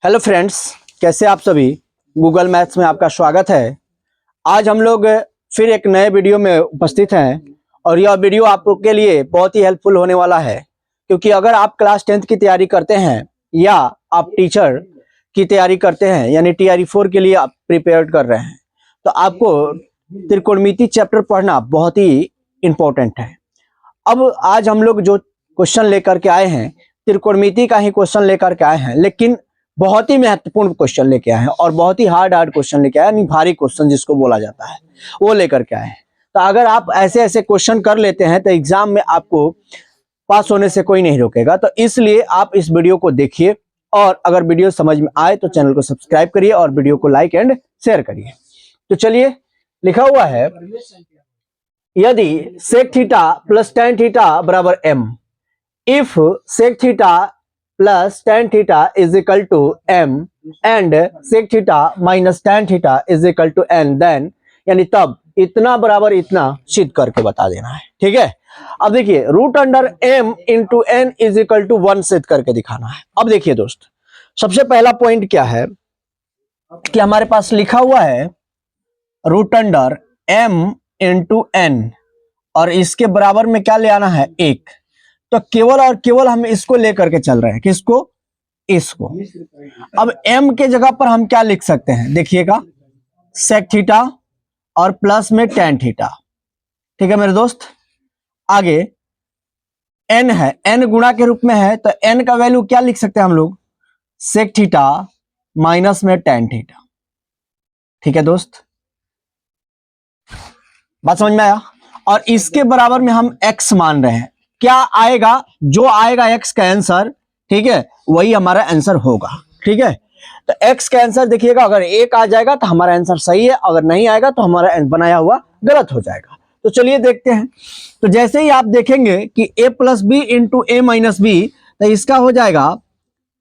Hello friends, कैसे आप सभी। गूगल मैथ्स में आपका स्वागत है। आज हम लोग फिर एक नए वीडियो में उपस्थित हैं और यह वीडियो आप लोग के लिए बहुत ही हेल्पफुल होने वाला है, क्योंकि अगर आप क्लास 10th की तैयारी करते हैं या आप टीचर की तैयारी करते हैं यानी TRE4 के लिए आप प्रिपेयर कर रहे हैं तो आपको त्रिकोणमिति चैप्टर पढ़ना बहुत ही इम्पोर्टेंट है। अब आज हम लोग जो क्वेश्चन लेकर के आए हैं त्रिकोणमिति का ही क्वेश्चन लेकर के आए हैं, लेकिन बहुत ही महत्वपूर्ण क्वेश्चन लेके आए हैं और बहुत ही हार्ड क्वेश्चन लेके आए हैं, भारी क्वेश्चन जिसको बोला जाता है वो लेकर के आए हैं। तो अगर आप ऐसे ऐसे क्वेश्चन कर लेते हैं तो एग्जाम में आपको पास होने से कोई नहीं रोकेगा। तो इसलिए आप इस वीडियो को देखिए और अगर वीडियो समझ में आए तो चैनल को सब्सक्राइब करिए और वीडियो को लाइक एंड शेयर करिए। तो चलिए, लिखा हुआ है यदि sec theta plus tan theta बराबर m, if sec theta plus tan theta is equal to m and sec theta minus tan theta is equal to n, then यानी तब इतना बराबर इतना सिद्ध करके बता देना है। ठीक है, अब देखिए root under m into n is equal to 1 सिद्ध करके दिखाना है। अब देखिए दोस्त, सबसे पहला पॉइंट क्या है कि हमारे पास लिखा हुआ है root under m into n और इसके बराबर में क्या ले आना है 1। तो केवल और केवल हम इसको लेकर के चल रहे हैं, किसको, इसको। अब m के जगह पर हम क्या लिख सकते हैं, देखिएगा sec थीटा और प्लस में tan थीटा। ठीक है मेरे दोस्त, आगे n है, n गुणा के रूप में है तो n का वैल्यू क्या लिख सकते हैं हम लोग, sec थीटा माइनस में tan थीटा। ठीक है दोस्त, बात समझ में आया। और इसके बराबर में हम x मान रहे हैं, क्या आएगा, जो आएगा x का आंसर, ठीक है, वही हमारा आंसर होगा। ठीक है, तो x का आंसर देखिएगा, अगर 1 आ जाएगा तो हमारा आंसर सही है, अगर नहीं आएगा तो हमारा बनाया हुआ गलत हो जाएगा। तो चलिए देखते हैं। तो जैसे ही आप देखेंगे कि a plus B into A minus B, तो इसका हो जाएगा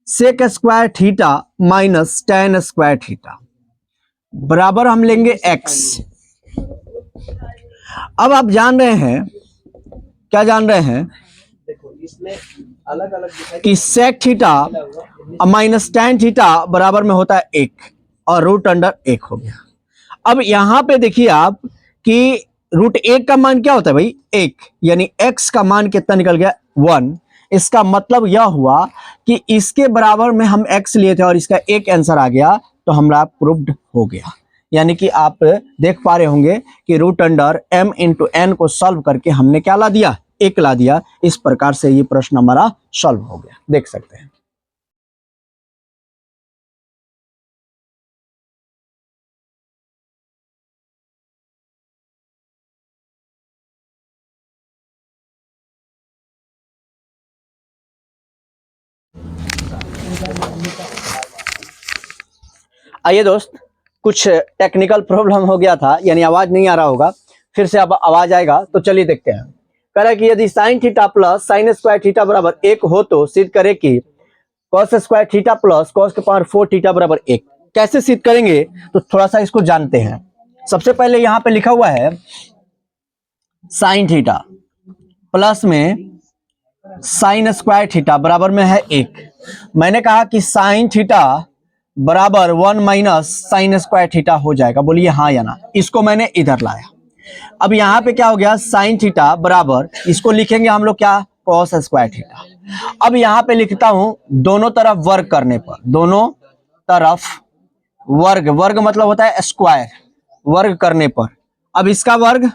sec square theta minus tan square theta बराबर हम लेंगे x। अब आप जान रहे हैं, क्या जान रहे हैं, देखो इसमें अलग अलग कि sec theta minus tan theta बराबर में होता है 1 और रूट अंडर 1 हो गया। अब यहां पे देखिए आप कि रूट 1 का मान क्या होता है भाई 1, यानी x का मान कितना निकल गया 1। इसका मतलब यह हुआ कि इसके बराबर में हम x लिए थे और इसका एक आंसर आ गया, तो हमारा प्रूव्ड हो गया। यानी कि आप देख पा रहे होंगे कि root under m into n को सॉल्व करके हमने क्या ला दिया, 1 ला दिया। इस प्रकार से ये प्रश्न हमारा सॉल्व हो गया, देख सकते हैं। आइए दोस्त, कुछ टेक्निकल प्रॉब्लम हो गया था, यानी आवाज नहीं आ रहा होगा, फिर से अब आवाज आएगा। तो चलिए देखते हैं। कह रहा है कि यदि sign theta plus sine square theta बराबर 1 हो तो सिद्ध करें कि cos square theta plus cos के पावर 4 थीटा बराबर 1। कैसे सिद्ध करेंगे तो थोड़ा सा इसको जानते हैं। सबसे पहले यहां पे लिखा हुआ है साइन थीटा प्लस में साइन स्क्वायर थीटा बराबर में है 1। मैंने कहा कि साइन थीटा बराबर 1 माइनस साइन स्क्वायर थीटा हो जाएगा, बोलिए हाँ या ना। इसको मैंने इधर लाया। अब यहाँ पे क्या हो गया, साइन थीटा बराबर, इसको लिखेंगे हम लोग क्या, कॉस स्क्वायर थीटा। अब यहाँ पे लिखता हूं दोनों तरफ वर्ग करने पर, दोनों तरफ वर्ग, वर्ग मतलब होता है स्क्वायर, वर्ग करने पर। अब इसका वर्ग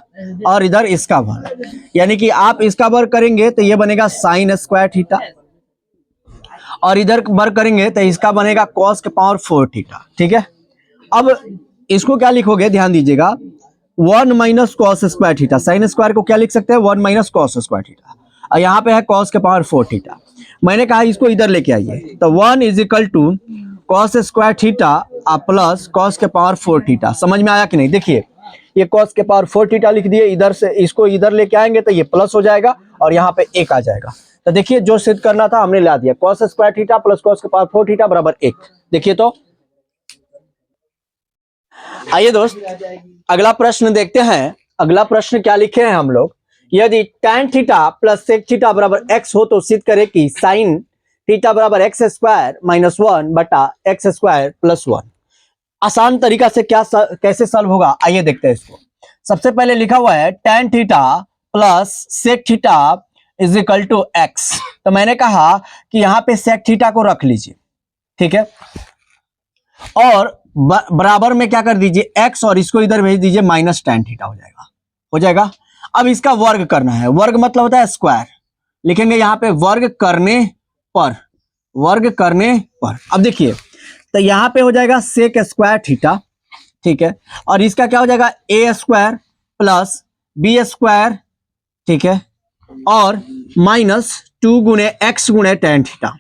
और इधर इसका वर्ग, यानी कि आप इसका वर्ग करेंगे तो ये बनेगा साइन स्क्वायर थीटा और इधर वर्ग करेंगे तो इसका बनेगा कॉस के पावर 4 थीटा। ठीक है, अब इसको क्या लिखोगे, ध्यान दीजिएगा, 1 minus cos square theta. Sine square को क्या लिख सकते हैं, 1 माइनस कॉस स्क्वायर थीटा, और यहाँ पे है कॉस के पावर 4 थीटा। मैंने कहा इसको इधर लेके आइए, तो 1 is equal to cos square theta plus cos के पावर 4 थीटा। समझ में आया कि नहीं, देखिए ये कॉस के पावर 4 थीटा लिख दिए, इधर से इसको इधर लेके आएंगे तो ये प्लस हो जाएगा और यहाँ पे 1 आ जाएगा। तो देखिए जो सिद्ध करना था हमने ला दिया, cos square theta plus cos के पावर 4 थीटा बराबर 1। देखिए तो आइए दोस्त अगला प्रश्न देखते हैं। अगला प्रश्न क्या लिखे हैं हम लोग, यदि tan theta plus sec theta बराबर x हो तो सिद्ध करें कि साइन थीटा बराबर एक्स स्क्वायर माइनस 1 बटा एक्स स्क्वायर प्लस 1। आसान तरीका से कैसे सॉल्व होगा, आइए देखते हैं इसको। सबसे पहले लिखा हुआ है tan theta plus sec theta is equal to x. तो मैंने कहा कि यहां पे सेक थीटा को रख लीजिए, ठीक है, और बराबर में क्या कर दीजिए एक्स, और इसको इधर भेज दीजिए माइनस tan थीटा हो जाएगा। अब इसका वर्ग करना है, वर्ग मतलब होता है स्क्वायर, लिखेंगे यहां पे वर्ग करने पर, वर्ग करने पर। अब देखिए तो यहां पे हो जाएगा सेक स्क्वायर थीटा, ठीक है, और इसका क्या हो जाएगा ए स्क्वायर प्लस बी स्क्वायर, ठीक है, और माइनस 2 गुणे एक्स गुणे tan थीटा,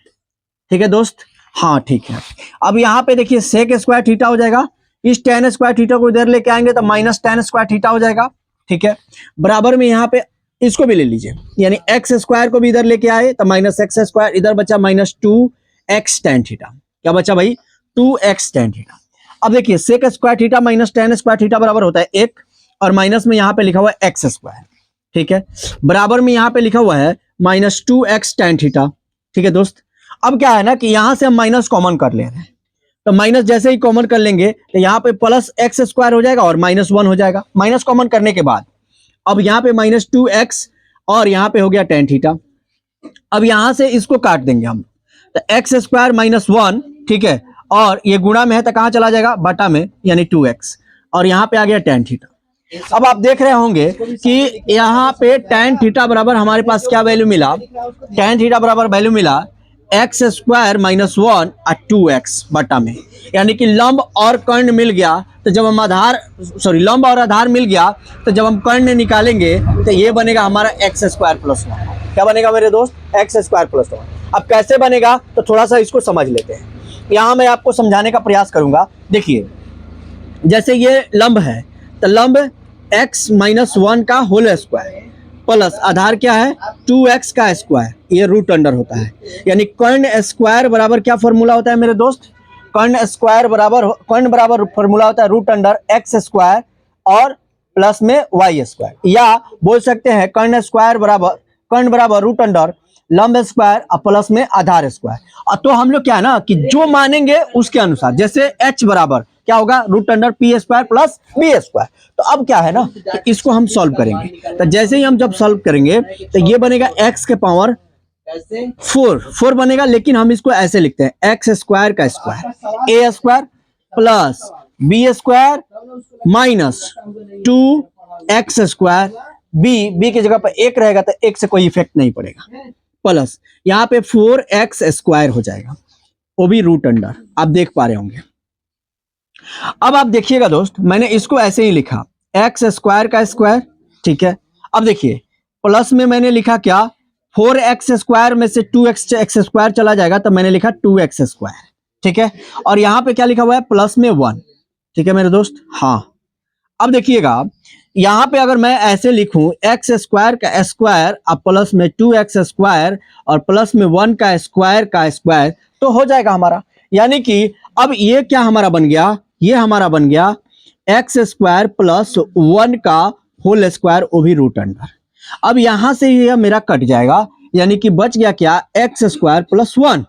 ठीक है दोस्त, हाँ ठीक है। अब यहां पे देखिए सेक स्क्वायर थीटा हो जाएगा, इस tan स्क्वायर थीटा को इधर लेके आएंगे तो माइनस tan स्क्वायर थीटा हो जाएगा, ठीक है, बराबर में यहां पे इसको भी ले लीजिए, यानी एक्स स्क्वायर को भी इधर लेके आए तो माइनस एक्स स्क्वायर, इधर बचा माइनस 2x tan थीटा, क्या बचा भाई 2x tan थीटा। अब देखिए sec square theta minus tan square theta बराबर होता है 1, और माइनस में यहां पे लिखा हुआ है एक्स स्क्वायर, ठीक है, बराबर में यहां पे लिखा हुआ है माइनस 2x tan थीटा, ठीक है दोस्त। अब क्या है ना कि यहां से हम माइनस कॉमन कर ले रहे हैं, तो माइनस जैसे ही कॉमन कर लेंगे तो यहां पे प्लस एक्स स्क्वायर हो जाएगा और माइनस 1 हो जाएगा। माइनस कॉमन करने के बाद अब यहां पे माइनस 2x और यहां पे हो गया tan थीटा। अब यहां से इसको काट देंगे हम, तो एक्स स्क्वायर माइनस 1, ठीक है, और ये गुणा में है तो कहां चला जाएगा बटा में, यानी 2x, और यहां पे आ गया tan थीटा। अब आप देख रहे होंगे कि यहां पे tan थीटा बराबर हमारे पास क्या वैल्यू मिला, tan थीटा बराबर वैल्यू मिला एक्स स्क्वायर माइनस 1 और 2x बटा में, यानी कि लंब और कर्ण मिल गया, तो जब हम लंब और आधार मिल गया तो जब हम कर्ण निकालेंगे तो ये बनेगा हमारा एक्स स्क्वायर प्लस 1। क्या बनेगा मेरे दोस्त, एक्स स्क्वायर प्लस 1। अब कैसे बनेगा तो थोड़ा सा इसको समझ लेते हैं, यहां मैं आपको समझाने का प्रयास करूंगा। देखिए जैसे ये लंब है तो लंब x माइनस 1 का होल स्क्वायर प्लस आधार क्या है 2x का स्क्वायर, ये रूट अंडर होता है, यानी कर्ण स्क्वायर बराबर क्या फॉर्मूला होता है मेरे दोस्त, कर्ण बराबर फॉर्मूला होता है रूट अंडर एक्स स्क्वायर और प्लस में वाई स्क्वायर, या बोल सकते हैं कर्ण बराबर रूट अंडर लंब स्क्वायर और प्लस में आधार स्क्वायर। तो हम लोग क्या है ना कि जो मानेंगे उसके अनुसार, जैसे h बराबर क्या होगा root under p square plus B square. तो अब क्या है ना कि इसको हम सॉल्व करेंगे, तो जैसे ही हम जब सॉल्व करेंगे तो ये बनेगा x के पावर 4 बनेगा, लेकिन हम इसको ऐसे लिखते हैं एक्स स्क्वायर का square A square plus B square minus 2x square, B की जगह पर 1 रहेगा तो 1 से कोई इफेक्ट नहीं पड़ेगा, प्लस यहाँ पे 4x स्क्वायर हो जाएगा, वो भी रूट अंडर, आप देख पा रहे होंगे। अब आप देखिएगा दोस्त, मैंने इसको ऐसे ही लिखा एक्स स्क्वायर का स्क्वायर, ठीक है। अब देखिए प्लस में मैंने लिखा क्या 4x स्क्वायर में से 2x स्क्वायर चला जाएगा तो मैंने लिखा 2x स्क्वायर, ठीक है, और यहां पे क्या लिखा हुआ है प्लस में 1, ठीक है मेरे दोस्त, हाँ। अब देखिएगा यहां पे अगर मैं ऐसे लिखूं एक्स स्क्वायर का स्क्वायर और प्लस में 2x स्क्वायर और प्लस में 1 का स्क्वायर तो हो जाएगा हमारा, यानी कि अब ये क्या हमारा बन गया, ये हमारा बन गया एक्स स्क्वायर प्लस 1 का होल स्क्वायर, वो भी रूट अंडर। अब यहां से ये मेरा कट जाएगा, यानी कि बच गया क्या एक्स स्क्वायर प्लस 1,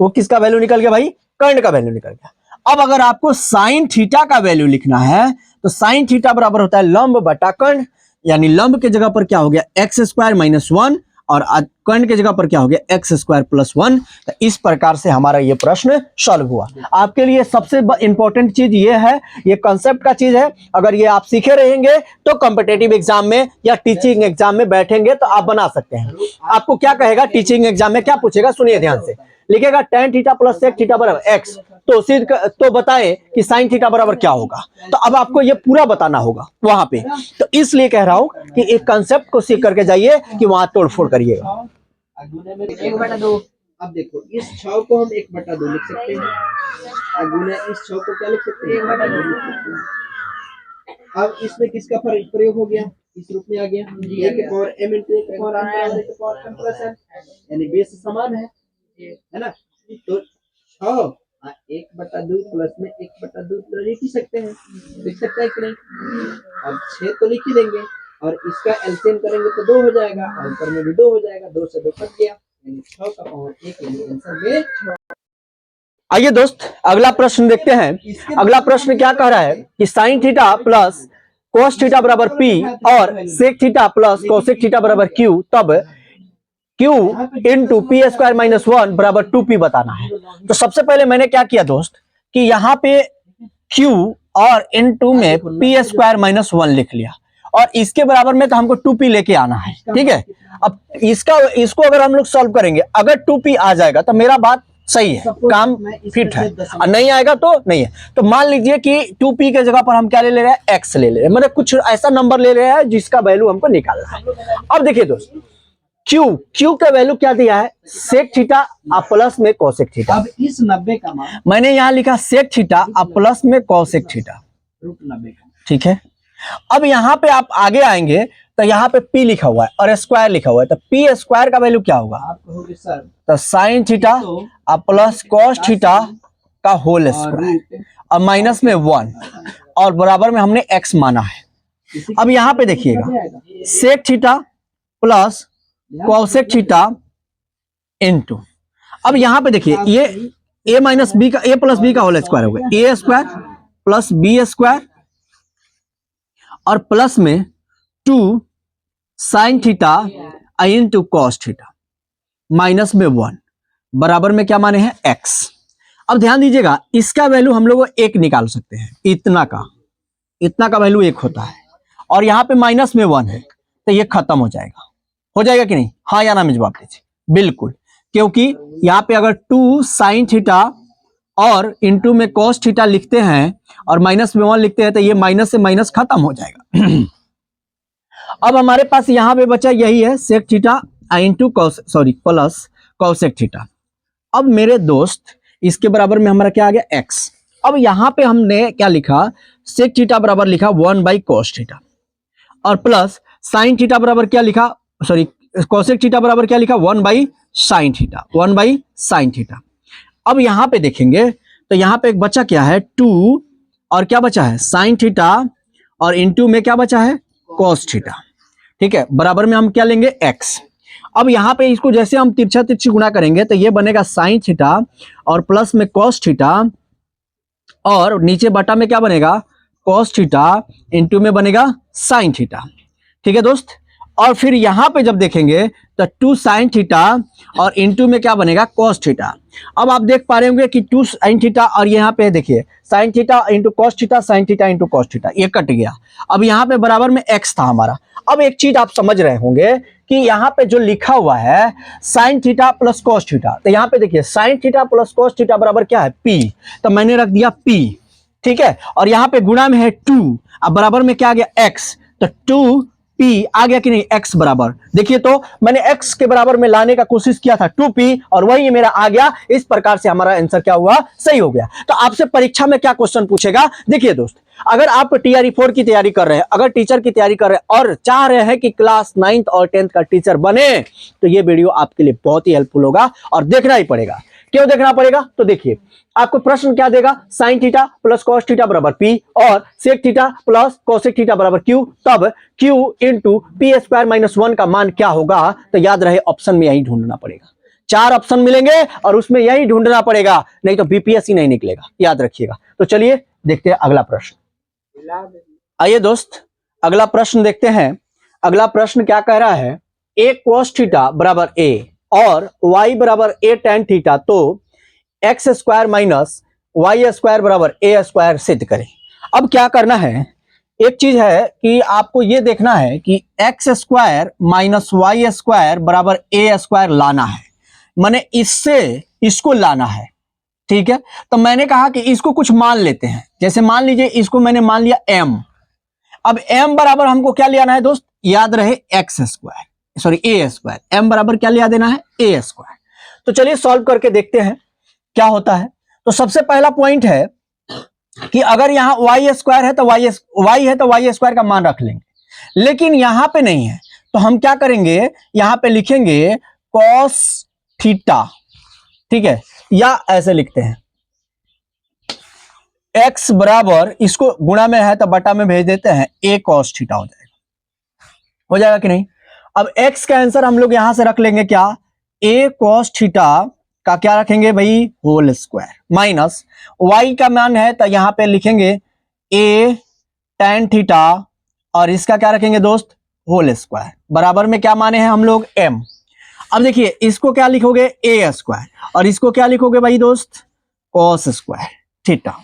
वो किसका वैल्यू निकल गया भाई, कर्ण का वैल्यू निकल गया। अब अगर आपको साइन थीटा का वैल्यू लिखना है तो साइन थीटा बराबर होता है लंब बटा कर्ण, यानी लंब के जगह पर क्या हो गया एक्स स्क्वायर माइनस 1 और कर्ण के जगह पर क्या हो गया एक्स स्क्वायर प्लस 1। तो इस प्रकार से हमारा ये प्रश्न सॉल्व हुआ। आपके लिए सबसे इंपॉर्टेंट चीज ये है, ये कंसेप्ट का चीज है, अगर ये आप सीखे रहेंगे तो कॉम्पिटेटिव एग्जाम में या टीचिंग एग्जाम में बैठेंगे तो आप बना सकते हैं। आपको क्या कहेगा टीचिंग एग्जाम में, क्या पूछेगा सुनिए ध्यान से, लिखेगा tan theta plus sec theta बराबर x, तो बताएं कि sin थीटा बराबर क्या होगा। तो अब आपको ये पूरा बताना होगा वहां पे, तो इसलिए कह रहा हूं कि एक कंसेप्ट को सीख करके जाइए कि वहां तोड़फोड़ करिएगा। 1/2, अब देखो इस 6 को हम 1/2 लिख सकते हैं, अगुना इस 6 को क्या लिख सकते हैं 1/2 लिख सकते हैं। अब इसमें किसका प्रयोग हो गया, इस रूप में आ गया a के पावर m into a के पावर कंप्रेशन, यानी बेस समान है ना। तो 6 1/2 प्लस में 1/2 तो लिख ही सकते हैं, लिख सकते हैं कि नहीं। अब 6 तो लिख ही देंगे और इसका एलसीएम करेंगे तो 2 हो जाएगा और ऊपर में भी 2 हो जाएगा, 2 से 2 कट गया, यानी 6 का पावर 1 यानी आंसर में। आइए दोस्त अगला प्रश्न देखते हैं। अगला प्रश्न क्या कह रहा है कि sine theta plus cos theta बराबर पी और sec theta plus cosec theta बराबर क्यू, तब q into p square minus 1 बराबर 2p बताना है। तो सबसे पहले मैंने क्या किया दोस्त कि यहाँ पे q और इंटू में पी स्क्वायर माइनस 1 लिख लिया और इसके बराबर में तो हमको 2p लेके आना है, ठीक है। अब इसको अगर हम लोग सॉल्व करेंगे, अगर 2p आ जाएगा तो मेरा बात सही है, काम फिट है, और नहीं आएगा तो नहीं है। तो मान लीजिए कि 2p के जगह पर हम क्या ले रहे हैं, x ले रहे हैं, मतलब कुछ ऐसा नंबर ले रहे हैं जिसका वैल्यू हमको निकालना है। अब देखिए दोस्त q का वैल्यू क्या दिया है, सेक थीटा और प्लस में कोसेक थीटा। अब इस 90 का मान मैंने यहाँ लिखा सेक थीटा और प्लस में कोसेक थीटा, √90 का, ठीक है। अब यहाँ पे आप आगे आएंगे तो यहाँ पे p लिखा हुआ है और स्क्वायर लिखा हुआ है, तो p स्क्वायर का वैल्यू क्या होगा, आप कहोगे सर तो साइन थीटा और प्लस कॉस थीटा का होल स्क्वायर और माइनस में 1 और बराबर में हमने x माना है। अब यहाँ पे देखिएगा sec theta plus cosec theta into, अब यहाँ पे देखिए ये a माइनस बी का a प्लस बी का होल स्क्वायर हो गया, a square plus B square और प्लस में 2 sine theta into cos theta minus में 1 बराबर में क्या माने हैं x। अब ध्यान दीजिएगा इसका वैल्यू हम लोग एक निकाल सकते हैं, इतना का वैल्यू 1 होता है और यहाँ पे माइनस में 1 है, तो ये खत्म हो जाएगा कि नहीं, हाँ या ना में जवाब दीजिए। बिल्कुल, क्योंकि यहाँ पे अगर 2 साइन थीटा और इंटू में कॉस थीटा लिखते हैं और माइनस में 1 लिखते हैं तो ये माइनस से माइनस खत्म हो जाएगा। अब हमारे पास यहाँ पे बचा यही है sec theta into plus cosec theta. अब मेरे दोस्त इसके बराबर में हमारा क्या आ गया x। अब यहाँ पे हमने क्या लिखा, सेक थीटा बराबर लिखा 1/cos थीटा और प्लस साइन थीटा बराबर क्या लिखा, कोसेक थीटा बराबर क्या लिखा 1/sin थीटा। अब यहाँ पे देखेंगे तो यहाँ पे एक बचा क्या है 2 और क्या बचा है साइन थीटा और इंटू में क्या बचा है cos थीटा, ठीक है। बराबर में हम क्या लेंगे x। अब यहाँ पे इसको जैसे हम तिरछी गुणा करेंगे तो ये बनेगा साइन थीटा और प्लस में cos थीटा और नीचे बटा में क्या बनेगा cos थीटा इंटू में बनेगा साइन थीटा, ठीक है दोस्त। और फिर यहाँ पे जब देखेंगे तो 2 साइन थीटा और इंटू में क्या बनेगा cos थीटा। अब आप देख पा रहे होंगे कि 2 साइन थीटा और यहाँ पे देखिए sign theta into cos theta, sign theta into cos theta, ये कट गया। अब यहाँ पे बराबर में x था हमारा। अब एक चीज आप समझ रहे होंगे कि यहाँ पे जो लिखा हुआ है sign theta plus cos theta, तो यहाँ पे देखिए sign theta plus cos theta बराबर क्या है p, तो मैंने रख दिया p, ठीक है। और यहाँ पे गुणा में है 2, अब बराबर में क्या आ गया x, तो 2p आ गया कि नहीं x बराबर। देखिए तो मैंने x के बराबर में लाने का कोशिश किया था 2p और वही मेरा आ गया। इस प्रकार से हमारा आंसर क्या हुआ, सही हो गया। तो आपसे परीक्षा में क्या क्वेश्चन पूछेगा, देखिए दोस्त, अगर आप TRE 4 की तैयारी कर रहे हैं, अगर टीचर की तैयारी कर रहे हैं और चाह रहे हैं कि क्लास 9th और 10th का टीचर बने, तो ये वीडियो आपके लिए बहुत ही हेल्पफुल होगा और देखना ही पड़ेगा। क्यों देखना पड़ेगा, तो देखिए आपको प्रश्न क्या देगा, sine theta plus cos theta बराबर p और sec theta plus cosec theta बराबर q, तब q into p square minus 1 का मान क्या होगा। तो याद रहे ऑप्शन में यही ढूंढना पड़ेगा, 4 ऑप्शन मिलेंगे और उसमें यही ढूंढना पड़ेगा, नहीं तो बीपीएससी नहीं निकलेगा, याद रखिएगा। तो चलिए देखते हैं अगला प्रश्न। आइए दोस्त अगला प्रश्न देखते हैं। अगला प्रश्न क्या कह रहा है, a cos थीटा बराबर a और y बराबर a tan थीटा, तो x square minus y square बराबर a स्क्वायर सिद्ध करें। अब क्या करना है, एक चीज है कि आपको यह देखना है कि x square minus y square बराबर a स्क्वायर लाना है, माने इससे इसको लाना है, ठीक है। तो मैंने कहा कि इसको कुछ मान लेते हैं, जैसे मान लीजिए इसको मैंने मान लिया m। अब m बराबर हमको क्या लेना है दोस्त, याद रहे x square a square, m बराबर क्या लिया देना है a स्क्वायर। तो चलिए सॉल्व करके देखते हैं क्या होता है। तो सबसे पहला पॉइंट है कि अगर यहां y स्क्वायर है तो y स्क्वायर का मान रख लेंगे, लेकिन यहां पे नहीं है तो हम क्या करेंगे, यहां पे लिखेंगे cos थीटा, ठीक है, या ऐसे लिखते हैं x बराबर, इसको गुणा में है तो बटा में भेज देते हैं, a cos थीटा हो जाएगा कि नहीं। अब x का आंसर हम लोग यहां से रख लेंगे क्या, ए कॉस थीटा का क्या रखेंगे भाई, होल स्क्वायर, माइनस y का मान है तो यहां पे लिखेंगे ए tan थीटा और इसका क्या रखेंगे दोस्त, होल स्क्वायर, बराबर में क्या माने हैं हम लोग, m। अब देखिए इसको क्या लिखोगे, ए स्क्वायर, और इसको क्या लिखोगे भाई दोस्त, कॉस स्क्वायर थीटा,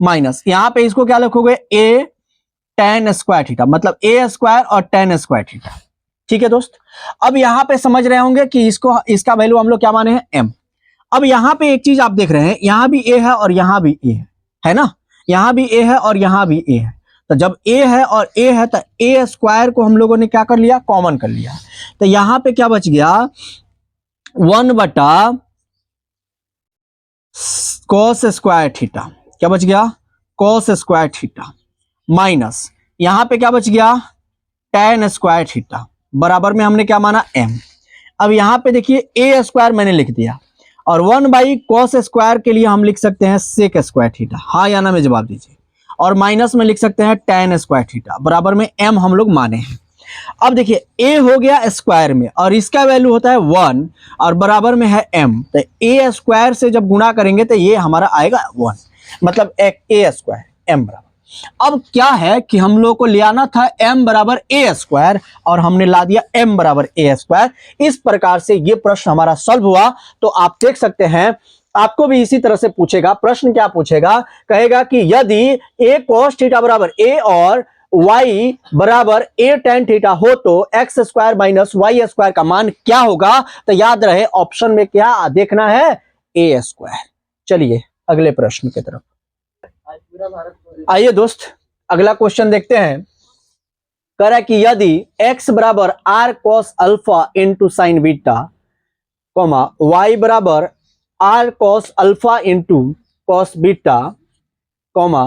माइनस यहां पे इसको क्या लिखोगे, ए tan स्क्वायर थीटा, मतलब ए स्क्वायर और tan स्क्वायर थीटा। ठीक है दोस्त, अब यहां पे समझ रहे होंगे कि इसका वैल्यू हम लोग क्या माने हैं, m। अब यहां पे एक चीज आप देख रहे हैं, यहां भी a है और यहां भी a है ना, यहां भी a है और यहां भी a है, तो जब a है और a है तो a स्क्वायर को हम लोगों ने क्या कर लिया, कॉमन कर लिया, तो यहां पे क्या बच गया, 1 बटा कॉस स्क्वायर थीटा, क्या बच गया, कॉस स्क्वायर थीटा, माइनस यहां पे क्या बच गया, tan स्क्वायर थीटा, बराबर में हमने क्या माना, m। अब यहां पे देखिए a स्क्वायर मैंने लिख दिया और 1 बाई कॉस स्क्वायर के लिए हम लिख सकते हैं सेक स्क्वायर थीटा, हाँ या ना में जवाब दीजिए, और माइनस में लिख सकते हैं tan स्क्वायर थीटा, बराबर में m हम लोग माने हैं। अब देखिए a हो गया स्क्वायर में और इसका वैल्यू होता है 1 और बराबर में है m, तो a स्क्वायर से जब गुणा करेंगे तो ये हमारा आएगा 1, मतलब a स्क्वायर m बराबर। अब क्या है कि हम लोग को ले आना था m बराबर a स्क्वायर और हमने ला दिया m बराबर a स्क्वायर। इस प्रकार से ये प्रश्न हमारा सॉल्व हुआ। तो आप देख सकते हैं आपको भी इसी तरह से पूछेगा, प्रश्न क्या पूछेगा, कहेगा कि यदि a cos थीटा बराबर a और y बराबर a tan थीटा हो तो x square minus y square का मान क्या होगा। तो याद रहे ऑप्शन में क्या देखना है, a स्क्वायर। चलिए अगले प्रश्न की तरफ आइए दोस्त, अगला क्वेश्चन देखते हैं। कह रहा है कि यदि x बराबर r cos alpha into sine beta, comma y बराबर r cos alpha into cos beta, comma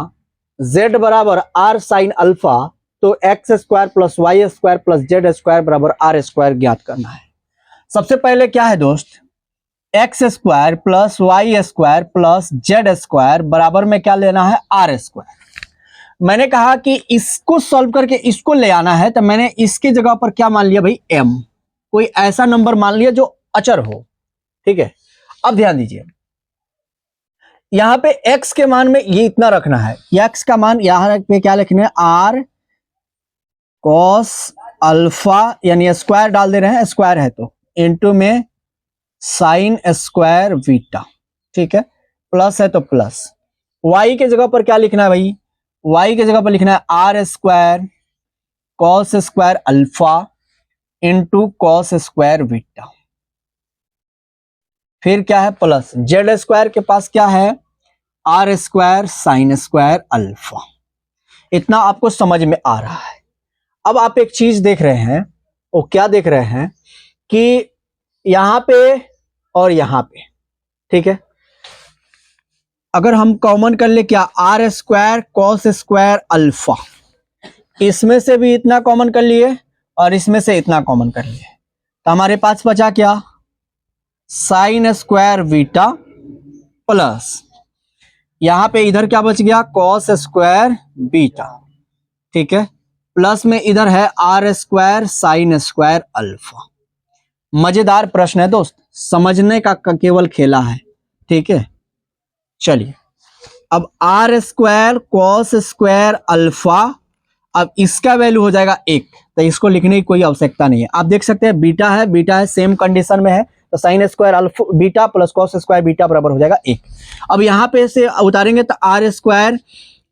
z बराबर r साइन अल्फा, तो x square plus y square plus z square बराबर r स्क्वायर ज्ञात करना है। सबसे पहले क्या है दोस्त, x square plus y square plus z square बराबर में क्या लेना है, आर स्क्वायर। मैंने कहा कि इसको सॉल्व करके इसको ले आना है, तो मैंने इसके जगह पर क्या मान लिया भाई, m, कोई ऐसा नंबर मान लिया जो अचर हो। ठीक है, अब ध्यान दीजिए यहां पे x के मान में ये इतना रखना है, x का मान यहां पे क्या लिखना है, r cos अल्फा, यानी स्क्वायर डाल दे रहे हैं, स्क्वायर है तो इंटू में साइन स्क्वायर बीटा, ठीक है, प्लस है तो प्लस, y के जगह पर क्या लिखना है भाई, y के जगह पर लिखना है R square cos square alpha into cos square beta, फिर क्या है प्लस, जेड स्क्वायर के पास क्या है, R square sine square alpha. इतना आपको समझ में आ रहा है। अब आप एक चीज देख रहे हैं, वो क्या देख रहे हैं कि यहां पे और यहां पे, ठीक है, अगर हम कॉमन कर ले क्या, R square cos square alpha, इसमें से भी इतना कॉमन कर लिए और इसमें से इतना कॉमन कर लिए, तो हमारे पास बचा क्या, साइन स्क्वायर बीटा प्लस यहां पे इधर क्या बच गया, कॉस स्क्वायर बीटा, ठीक है, प्लस में इधर है R square sine square alpha. मजेदार प्रश्न है दोस्त, समझने का केवल खेला है। ठीक है, चलिए अब R square cos square alpha, अब इसका वैल्यू हो जाएगा 1, तो इसको लिखने की कोई आवश्यकता नहीं है। आप देख सकते हैं बीटा है सेम कंडीशन में है, तो sign square alpha beta plus cos square beta बराबर हो जाएगा 1। अब यहां पे से उतारेंगे तो R square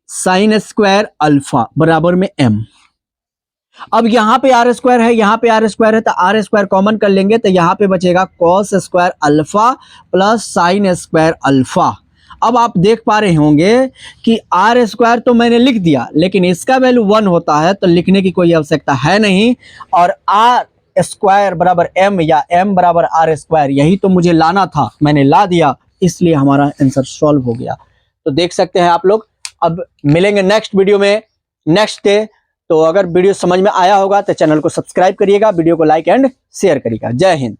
sine square alpha बराबर में m। अब यहां पे आर स्क्वायर है, यहां पे आर स्क्वायर है, तो आर स्क्वायर कॉमन कर लेंगे तो यहां पे बचेगा cos square alpha plus sign square alpha. अब आप देख पा रहे होंगे कि आर स्क्वायर तो मैंने लिख दिया, लेकिन इसका वैल्यू 1 होता है तो लिखने की कोई आवश्यकता है नहीं, और आर स्क्वायर बराबर m या m बराबर आर स्क्वायर, यही तो मुझे लाना था, मैंने ला दिया, इसलिए हमारा आंसर सॉल्व हो गया। तो देख सकते हैं आप लोग। अब मिलेंगे नेक्स्ट वीडियो में नेक्स्ट डे। तो अगर वीडियो समझ में आया होगा तो चैनल को सब्सक्राइब करिएगा, वीडियो को लाइक एंड शेयर करिएगा। जय हिंद।